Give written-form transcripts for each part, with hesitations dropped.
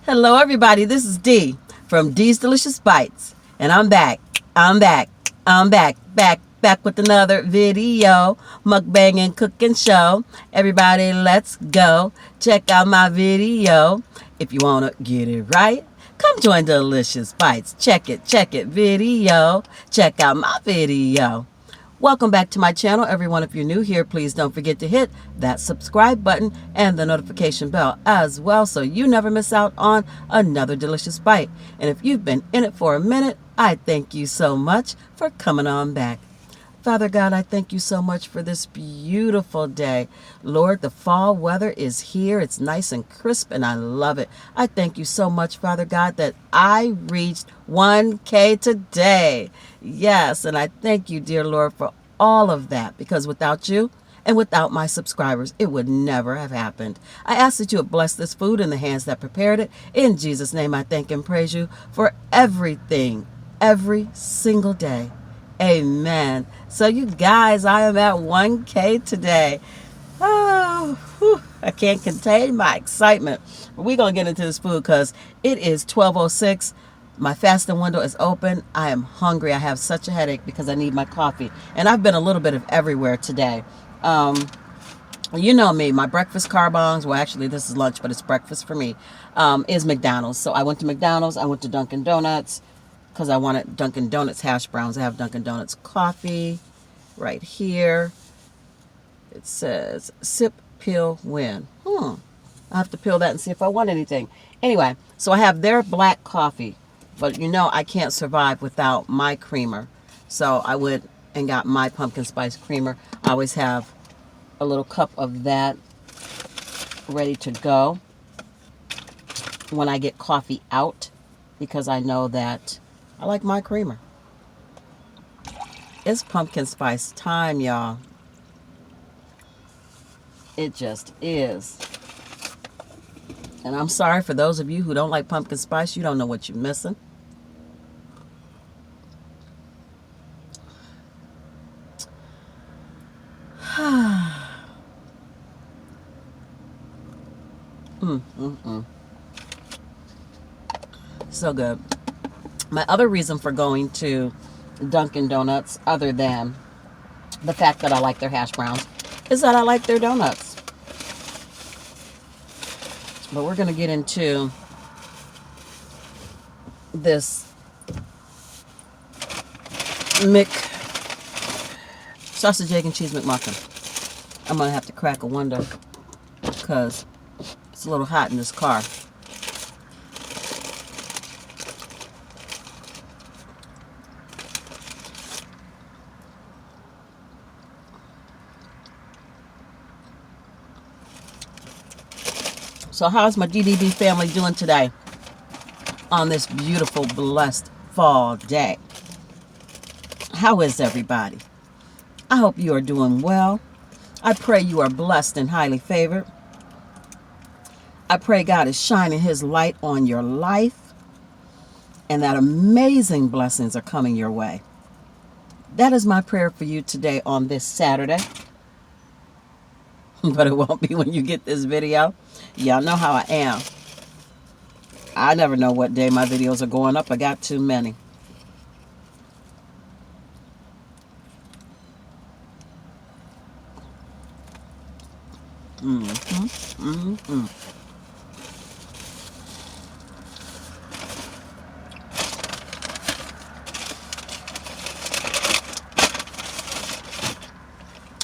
Hello, everybody. This is Dee from Dee's Delicious Bites, and I'm back. Back with another video, mukbang and cooking show. Everybody, let's go. Check out my video. If you want to get it right, come join Delicious Bites. Check it, video. Check out my video. Welcome back to my channel, everyone. If you're new here, please don't forget to hit that subscribe button and the notification bell as well so you never miss out on another delicious bite. And if you've been in it for a minute, I thank you so much for coming on back. Father God, I thank you so much for this beautiful day. Lord, the fall weather is here. It's nice and crisp, and I love it. I thank you so much, Father God, that I reached 1K today. Yes, and I thank you, dear Lord, for all of that, because without you and without my subscribers, it would never have happened. I ask that you would bless this food in the hands that prepared it. In Jesus' name, I thank and praise you for everything, every single day. Amen. So you guys, I am at 1K today. Oh, whew, I can't contain my excitement. But we're going to get into this food because it is 12:06. My fasting window is open. I am hungry. I have such a headache because I need my coffee. And I've been a little bit of everywhere today. You know me, my breakfast car bongs, well actually this is lunch, but it's breakfast for me, is McDonald's. So I went to McDonald's, I went to Dunkin' Donuts, because I wanted Dunkin' Donuts hash browns. I have Dunkin' Donuts coffee right here. It says sip, peel, win. I have to peel that and see if I want anything. Anyway, so I have their black coffee, but you know I can't survive without my creamer. So I went and got my pumpkin spice creamer. I always have a little cup of that ready to go when I get coffee out, because I know that I like my creamer. It's pumpkin spice time, y'all. It just is. And I'm sorry for those of you who don't like pumpkin spice. You don't know what you're missing. So good. My other reason for going to Dunkin' Donuts, other than the fact that I like their hash browns, is that I like their donuts. But we're going to get into this sausage, egg, and cheese McMuffin. I'm going to have to crack a window because it's a little hot in this car. So how's my DDB family doing today on this beautiful, blessed fall day? How is everybody? I hope you are doing well. I pray you are blessed and highly favored. I pray God is shining his light on your life and that amazing blessings are coming your way. That is my prayer for you today on this Saturday. But it won't be when you get this video. Y'all know how I am. I never know what day my videos are going up. I got too many.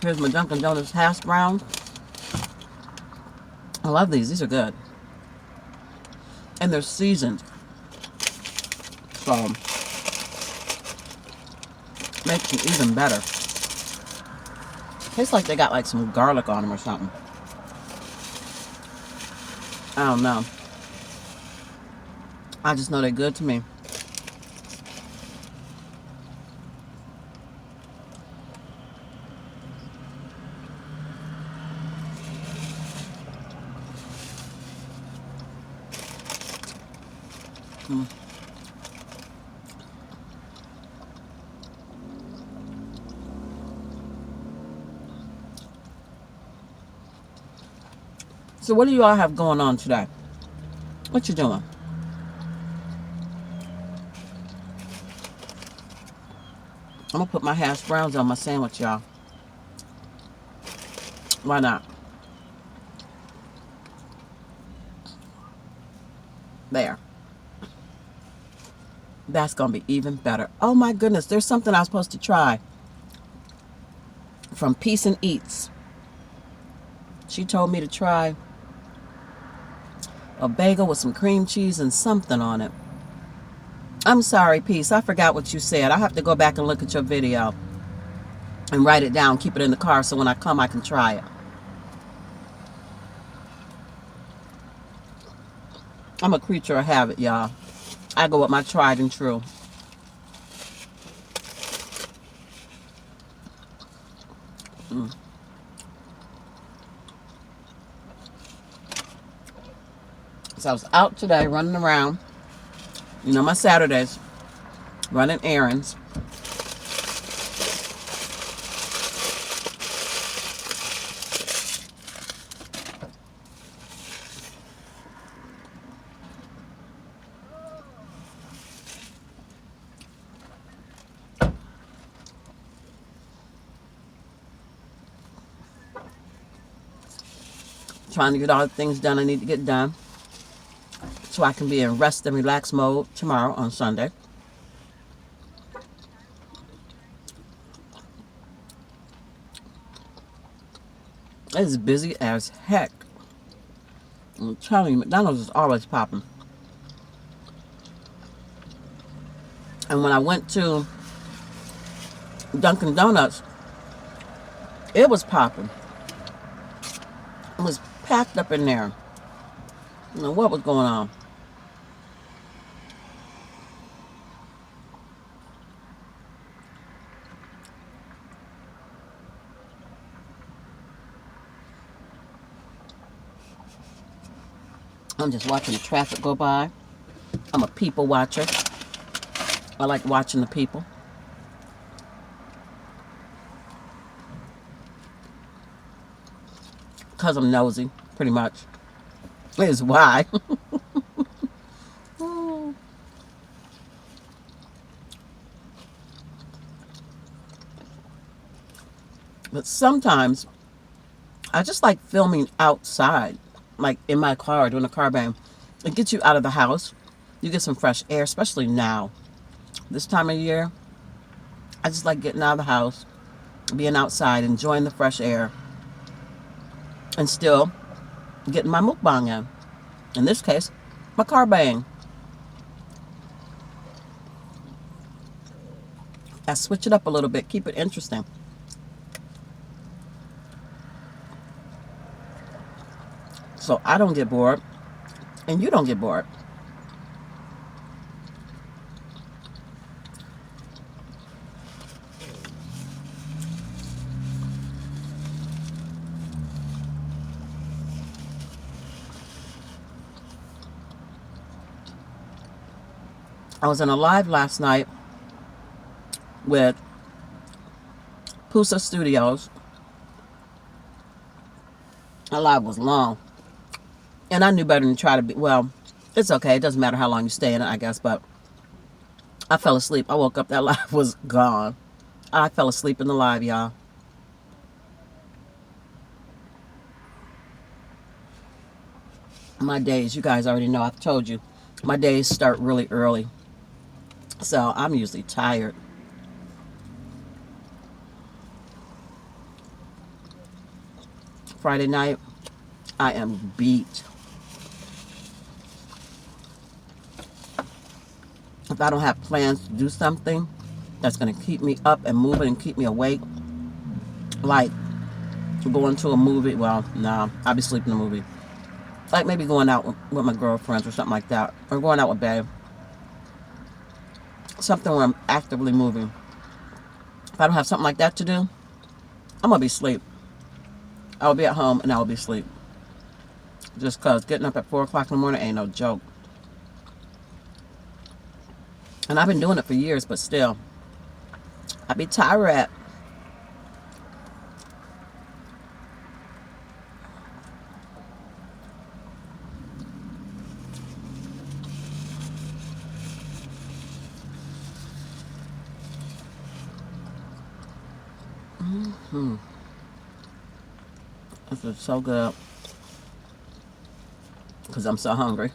Here's my Dunkin' Donuts hash brown. I love these. These are good. And they're seasoned. So, makes them even better. Tastes like they got like some garlic on them or something. I don't know. I just know they're good to me. So what do you all have going on today? What you doing? I'm gonna put my hash browns on my sandwich, y'all. Why not? There. That's gonna be even better. Oh my goodness, there's something I was supposed to try from Peace and Eats. She told me to try a bagel with some cream cheese and something on it. I'm sorry, Peace. I forgot what you said. I have to go back and look at your video and write it down, keep it in the car so when I come I can try it. I'm a creature of habit, y'all. I go with my tried and true. So I was out today running around. You know, my Saturdays, running errands. Trying to get all the things done I need to get done so I can be in rest and relax mode tomorrow on Sunday. It's busy as heck. I'm telling you, McDonald's is always popping. And when I went to Dunkin' Donuts, it was popping. It was packed up in there. I don't know what was going on. I'm just watching the traffic go by. I'm a people watcher. I like watching the people. Because I'm nosy, pretty much. Is why. But sometimes I just like filming outside, like in my car, doing a car bang. It gets you out of the house. You get some fresh air, especially now. This time of year, I just like getting out of the house, being outside, enjoying the fresh air, and still getting my mukbang in. In this case, my car bang. I switch it up a little bit, keep it interesting. So I don't get bored, and you don't get bored. I was in a live last night with Pusa Studios. The live was long. And I knew better than to try to be, well, it's okay. It doesn't matter how long you stay in it, I guess. But I fell asleep. I woke up, that live was gone. I fell asleep in the live, y'all. My days, you guys already know, I've told you, my days start really early. So I'm usually tired. Friday night, I am beat. If I don't have plans to do something that's going to keep me up and moving and keep me awake, like going to a movie, well, no, I'll be sleeping in a movie. Like maybe going out with my girlfriends or something like that, or going out with babe. Something where I'm actively moving. If I don't have something like that to do, I'm going to be asleep. I'll be at home and I'll be asleep. Just because getting up at 4 o'clock in the morning ain't no joke. And I've been doing it for years, but still, I be tired. This is so good. Because I'm so hungry.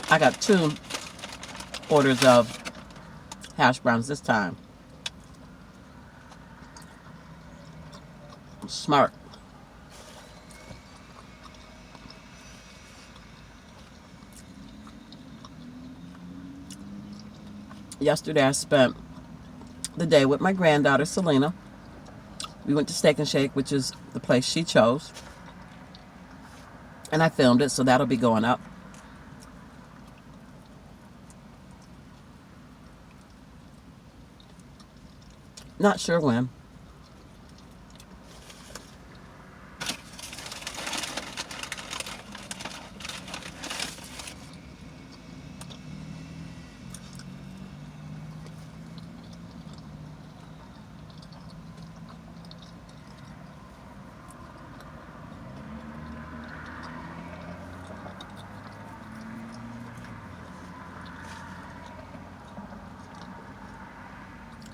I got 2 orders of hash browns this time. Smart. Yesterday I spent the day with my granddaughter Selena. We went to Steak and Shake, which is the place she chose. And I filmed it, so that'll be going up. Not sure when.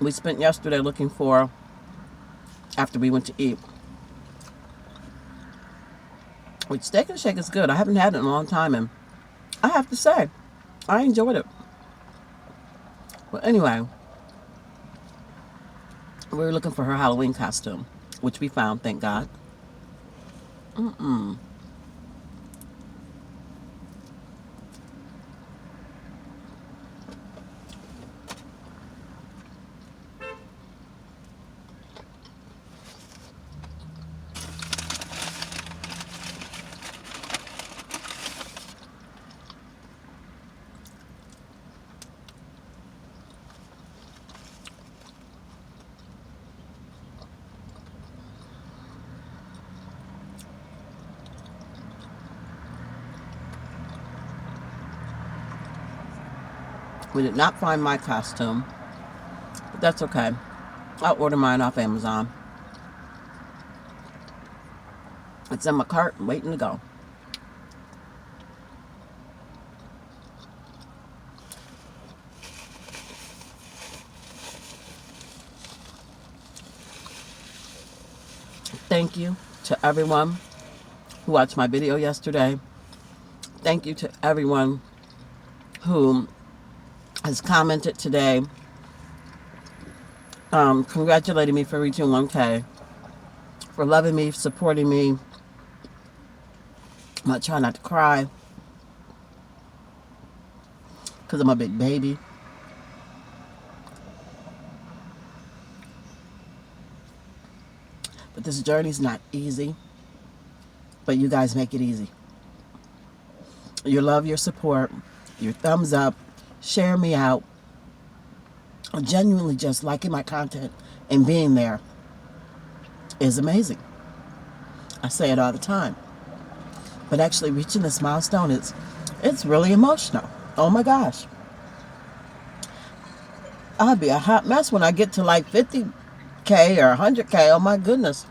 We spent yesterday looking for, after we went to eat, which Steak and Shake is good. I haven't had it in a long time, and I have to say, I enjoyed it. But anyway, we were looking for her Halloween costume, which we found, thank God. We did not find my costume, but that's okay. I'll order mine off Amazon. It's in my cart, waiting to go. Thank you to everyone who watched my video yesterday. Thank you to everyone who has commented today, congratulating me for reaching 1K, for loving me, supporting me. I'm going to try not to cry because I'm a big baby. But this journey's not easy, but you guys make it easy. Your love, your support, your thumbs up, share me out, genuinely just liking my content and being there is amazing. I say it all the time. But actually reaching this milestone, it's really emotional. Oh my gosh. I'll be a hot mess when I get to like 50K or 100K. Oh my goodness.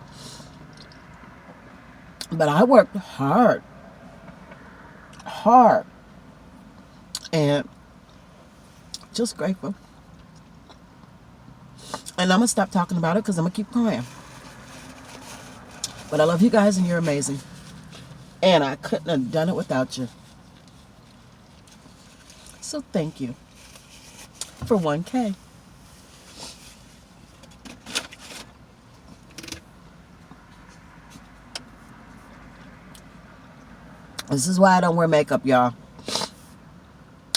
But I worked hard. And just grateful. And I'm going to stop talking about it because I'm going to keep crying. But I love you guys and you're amazing. And I couldn't have done it without you. So thank you for 1K. This is why I don't wear makeup, y'all.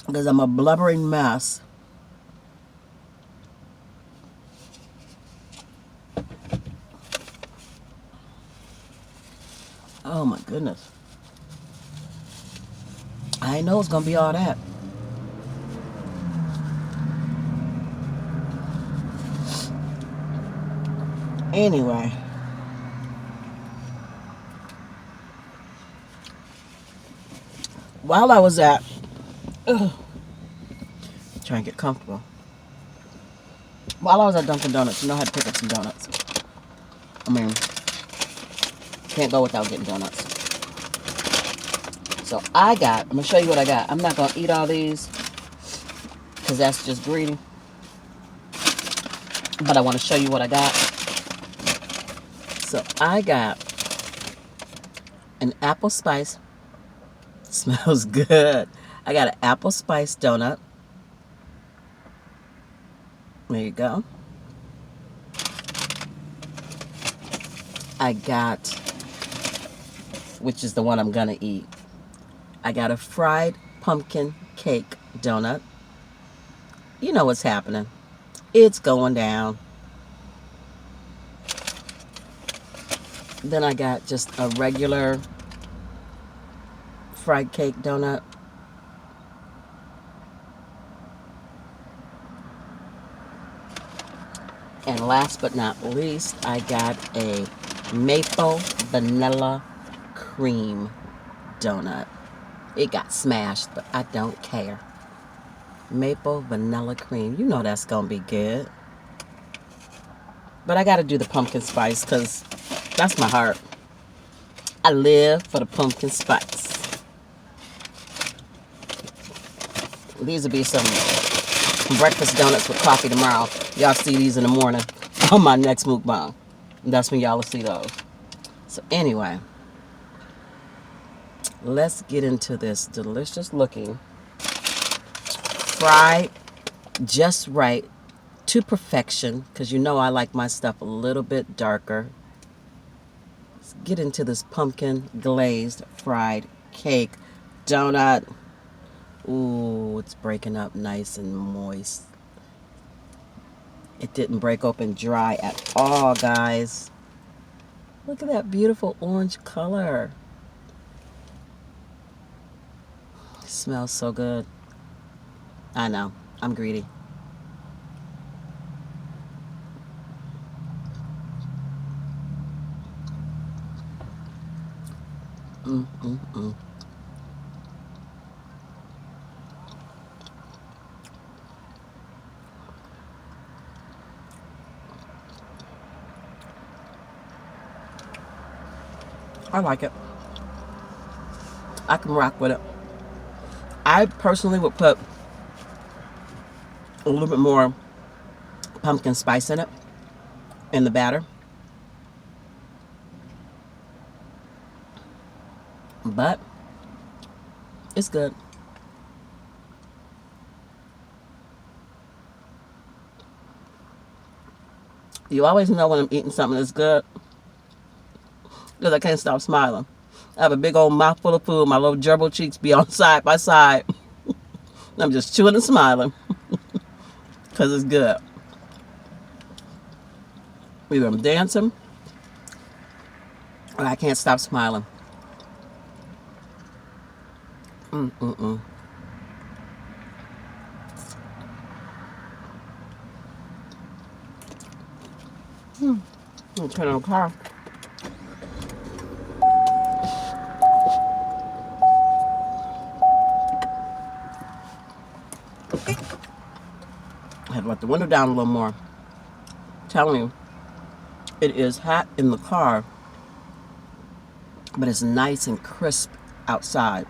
Because I'm a blubbering mess. Oh my goodness. I didn't know it was going to be all that. Anyway, while I was at, trying to get comfortable. While I was at Dunkin' Donuts, you know how to pick up some donuts. I mean, can't go without getting donuts. So I'm going to show you what I got. I'm not going to eat all these because that's just greedy. But I want to show you what I got. So I got an apple spice. Smells good. I got an apple spice donut. There you go. I got, which is the one I'm going to eat, I got a fried pumpkin cake donut. You know what's happening. It's going down. Then I got just a regular fried cake donut. And last but not least, I got a maple vanilla cream donut. It got smashed, but I don't care. Maple vanilla cream. You know that's going to be good. But I got to do the pumpkin spice because that's my heart. I live for the pumpkin spice. These will be some breakfast donuts with coffee tomorrow. Y'all see these in the morning on my next mukbang. That's when y'all will see those. So anyway, let's get into this delicious looking fried just right to perfection, because you know I like my stuff a little bit darker. Let's get into this pumpkin glazed fried cake donut. Ooh, it's breaking up nice and moist. It didn't break open dry at all, guys. Look at that beautiful orange color. It smells so good. I know, I'm greedy. I like it. I can rock with it. I personally would put a little bit more pumpkin spice in it, in the batter. But it's good. You always know when I'm eating something that's good because I can't stop smiling. I have a big old mouthful of food. My little gerbil cheeks be on side by side. I'm just chewing and smiling because it's good. Either I'm dancing or I can't stop smiling. I'll turn on the car. I had to let the window down a little more. I'm telling you, it is hot in the car, but it's nice and crisp outside.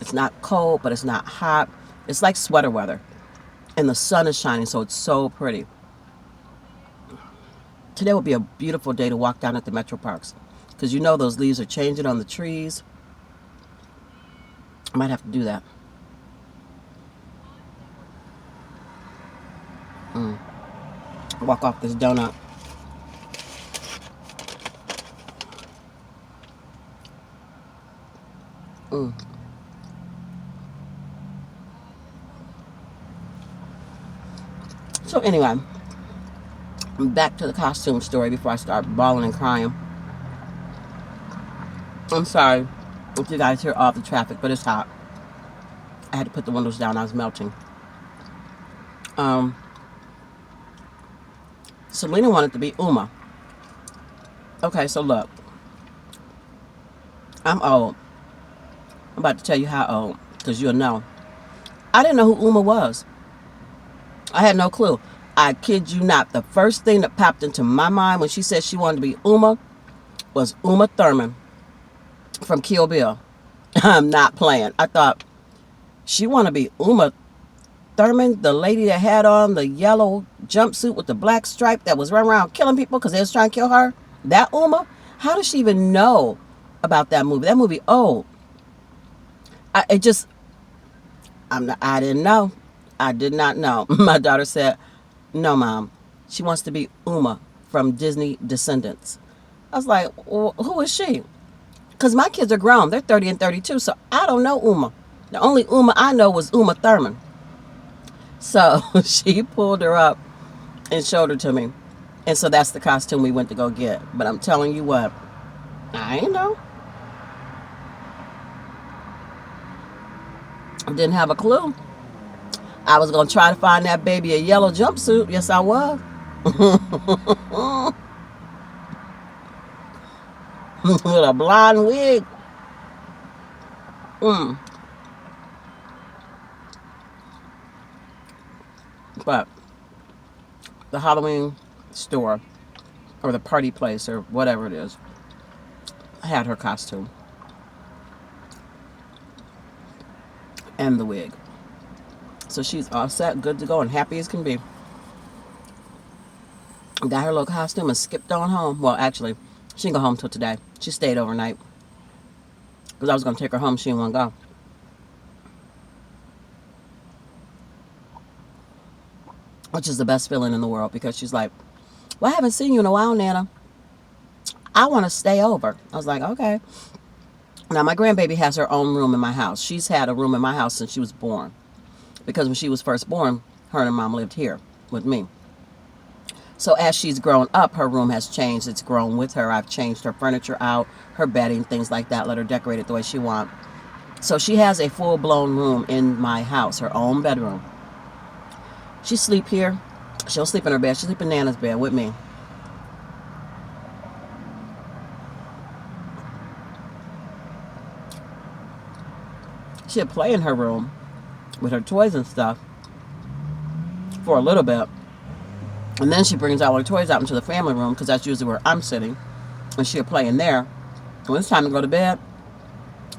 It's not cold, but it's not hot. It's like sweater weather. And the sun is shining, so it's so pretty. Today will be a beautiful day to walk down at the Metro Parks, because you know those leaves are changing on the trees. I might have to do that. Walk off this donut. So anyway, back to the costume story before I start bawling and crying. I'm sorry if you guys hear all the traffic, but it's hot. I had to put the windows down. I was melting. Selena wanted to be Uma. Okay, so look, I'm old. I'm about to tell you how old, because you'll know. I didn't know who Uma was. I had no clue. I kid you not. The first thing that popped into my mind when she said she wanted to be Uma was Uma Thurman from Kill Bill. I'm not playing. I thought, she want to be Uma Thurman, the lady that had on the yellow jumpsuit with the black stripe that was running around killing people because they was trying to kill her? That Uma? How does she even know about that movie? That movie old. I didn't know. I did not know. My daughter said, no, Mom. She wants to be Uma from Disney Descendants. I was like, well, who is she? Because my kids are grown. They're 30 and 32, so I don't know Uma. The only Uma I know was Uma Thurman. So she pulled her up and showed her to me. And so that's the costume we went to go get. But I'm telling you what, I ain't know. Didn't have a clue. I was going to try to find that baby a yellow jumpsuit. Yes, I was. With a blonde wig. But the Halloween store or the party place or whatever it is had her costume and the wig. So she's all set, good to go, and happy as can be. Got her little costume and skipped on home. Well, actually, she didn't go home till today. She stayed overnight. Because I was going to take her home. She didn't want to go. Which is the best feeling in the world. Because she's like, well, I haven't seen you in a while, Nana. I want to stay over. I was like, okay. Now, my grandbaby has her own room in my house. She's had a room in my house since she was born. Because when she was first born, her and her mom lived here with me. So as she's grown up, her room has changed. It's grown with her. I've changed her furniture out, her bedding, things like that. Let her decorate it the way she wants. So she has a full-blown room in my house, her own bedroom. She sleep here. She'll sleep in her bed. She'll sleep in Nana's bed with me. She'll play in her room with her toys and stuff for a little bit. And then she brings all her toys out into the family room because that's usually where I'm sitting. And she'll play in there. When it's time to go to bed,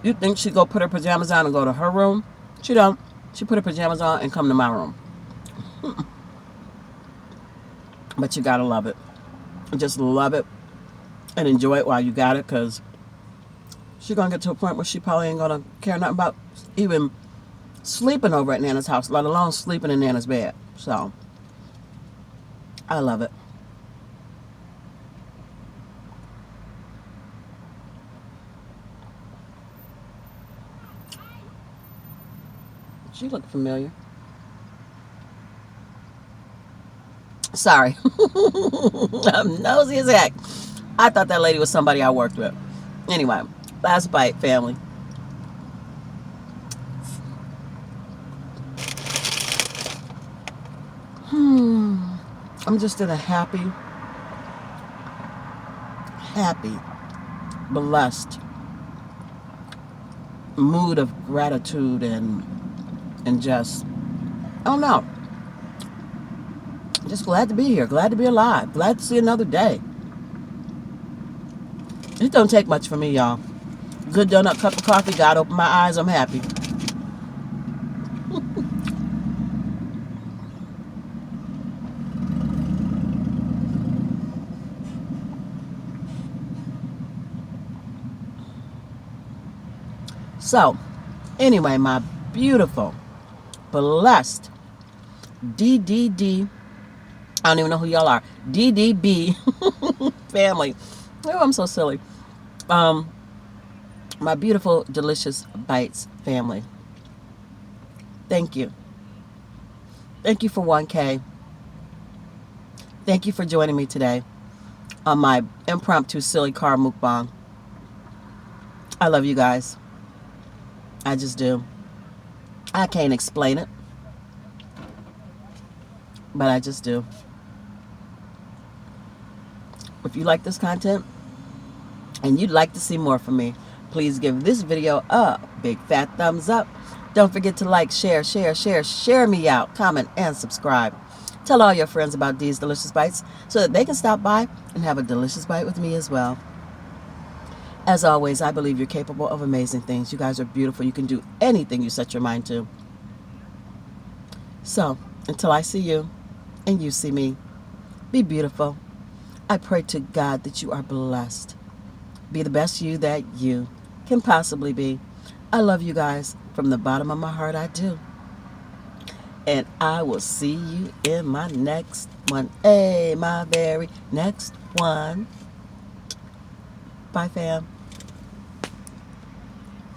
you'd think she'd go put her pajamas on and go to her room. She don't. She put her pajamas on and come to my room. But you gotta love it. Just love it and enjoy it while you got it, because she's gonna get to a point where she probably ain't gonna care nothing about even sleeping over at Nana's house, let alone sleeping in Nana's bed. So I love it. She looked familiar. Sorry. I'm nosy as heck. I thought that lady was somebody I worked with. Anyway, last bite, family. I'm just in a happy, blessed mood of gratitude and just, I don't know. Just glad to be here. Glad to be alive. Glad to see another day. It don't take much for me, y'all. Good donut, cup of coffee. God open my eyes. I'm happy. So, anyway, my beautiful, blessed DDD, I don't even know who y'all are, DDB family. Oh, I'm so silly. My beautiful, delicious Bites family. Thank you. Thank you for 1K. Thank you for joining me today on my impromptu silly car mukbang. I love you guys. I just do. I can't explain it, but I just do. If you like this content, and you'd like to see more from me, please give this video a big fat thumbs up. Don't forget to like, share me out, comment, and subscribe. Tell all your friends about these delicious bites so that they can stop by and have a delicious bite with me as well. As always, I believe you're capable of amazing things. You guys are beautiful. You can do anything you set your mind to. So, until I see you and you see me, be beautiful. I pray to God that you are blessed. Be the best you that you can possibly be. I love you guys. From the bottom of my heart, I do. And I will see you in my next one. Hey, my very next one. Bye, fam.